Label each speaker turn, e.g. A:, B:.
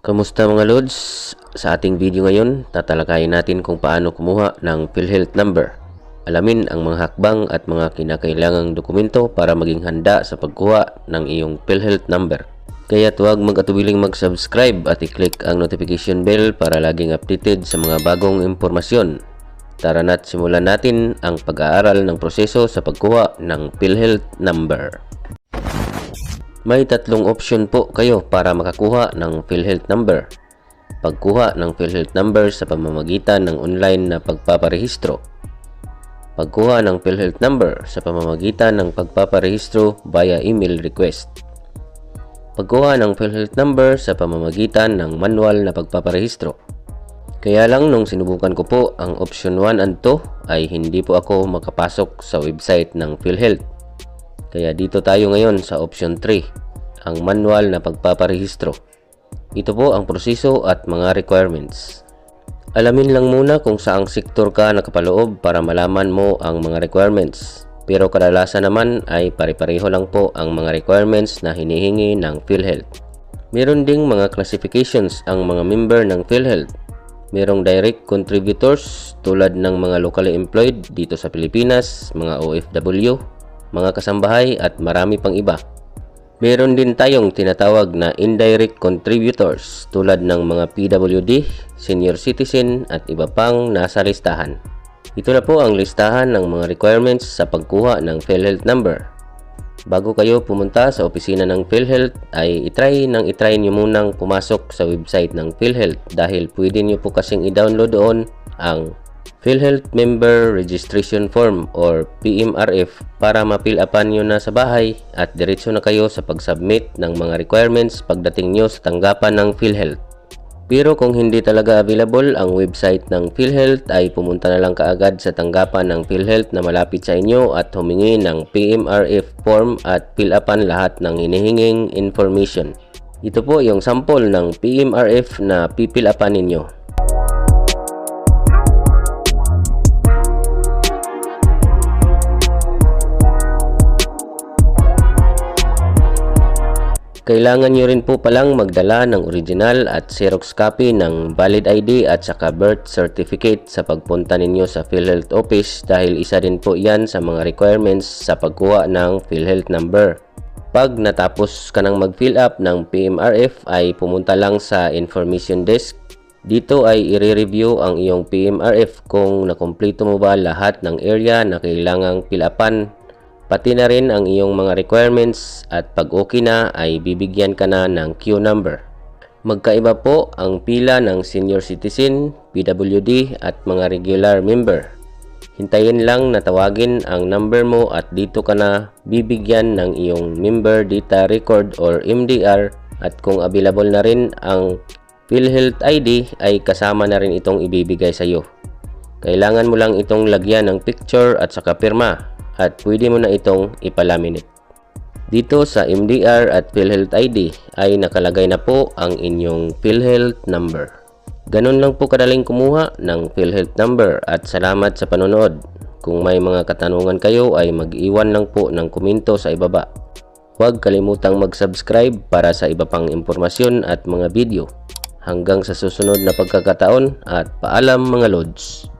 A: Kamusta mga Lods? Sa ating video ngayon, tatalakayin natin kung paano kumuha ng PhilHealth number. Alamin ang mga hakbang at mga kinakailangang dokumento para maging handa sa pagkuha ng iyong PhilHealth number. Kaya huwag mag-atubiling mag-subscribe at i-click ang notification bell para laging updated sa mga bagong impormasyon. Tara na't simulan natin ang pag-aaral ng proseso sa pagkuha ng PhilHealth number. May tatlong option po kayo para makakuha ng PhilHealth number. Pagkuha ng PhilHealth number sa pamamagitan ng online na pagpaparehistro. Pagkuha ng PhilHealth number sa pamamagitan ng pagpaparehistro via email request. Pagkuha ng PhilHealth number sa pamamagitan ng manual na pagpaparehistro. Kaya lang nung sinubukan ko po ang option 1 and 2 ay hindi po ako makapasok sa website ng PhilHealth. Kaya dito tayo ngayon sa option 3, ang manual na pagpaparehistro. Ito po ang proseso at mga requirements. Alamin lang muna kung saang sektor ka nakapaloob para malaman mo ang mga requirements. Pero kadalasan naman ay pare-pareho lang po ang mga requirements na hinihingi ng PhilHealth. Meron ding mga classifications ang mga member ng PhilHealth. Merong direct contributors tulad ng mga locally employed dito sa Pilipinas, mga OFW, mga kasambahay at marami pang iba. Meron din tayong tinatawag na indirect contributors tulad ng mga PWD, senior citizen at iba pang nasa listahan. Ito na po ang listahan ng mga requirements sa pagkuha ng PhilHealth number. Bago kayo pumunta sa opisina ng PhilHealth ay itry nyo munang pumasok sa website ng PhilHealth dahil pwede nyo po kasing i-download doon ang PhilHealth Member Registration Form or PMRF para ma-fill upan nyo na sa bahay at diretso na kayo sa pag-submit ng mga requirements pagdating nyo sa tanggapan ng PhilHealth. Pero kung hindi talaga available ang website ng PhilHealth ay pumunta na lang kaagad sa tanggapan ng PhilHealth na malapit sa inyo at humingi ng PMRF form at fill upan lahat ng hinihinging information. Ito po yung sample ng PMRF na pipil upan ninyo. Kailangan nyo rin po palang magdala ng original at Xerox copy ng valid ID at saka birth certificate sa pagpunta ninyo sa PhilHealth office dahil isa din po yan sa mga requirements sa pagkuha ng PhilHealth number. Pag natapos ka nang mag-fill up ng PMRF ay pumunta lang sa information desk. Dito ay i-review ang iyong PMRF kung nakumpleto mo ba lahat ng area na kailangang fill upan. Pati na rin ang iyong mga requirements at pag okay na ay bibigyan ka na ng queue number. Magkaiba po ang pila ng senior citizen, PWD at mga regular member. Hintayin lang na tawagin ang number mo at dito ka na bibigyan ng iyong member data record or MDR at kung available na rin ang PhilHealth ID ay kasama na rin itong ibibigay sa iyo. Kailangan mo lang itong lagyan ng picture at saka pirma. At pwede mo na itong ipalaminate. Dito sa MDR at PhilHealth ID ay nakalagay na po ang inyong PhilHealth number. Ganun lang po kadaling kumuha ng PhilHealth number at salamat sa panonood. Kung may mga katanungan kayo ay mag-iwan lang po ng komento sa ibaba. Huwag kalimutang mag-subscribe para sa iba pang impormasyon at mga video. Hanggang sa susunod na pagkakataon at paalam mga Lods!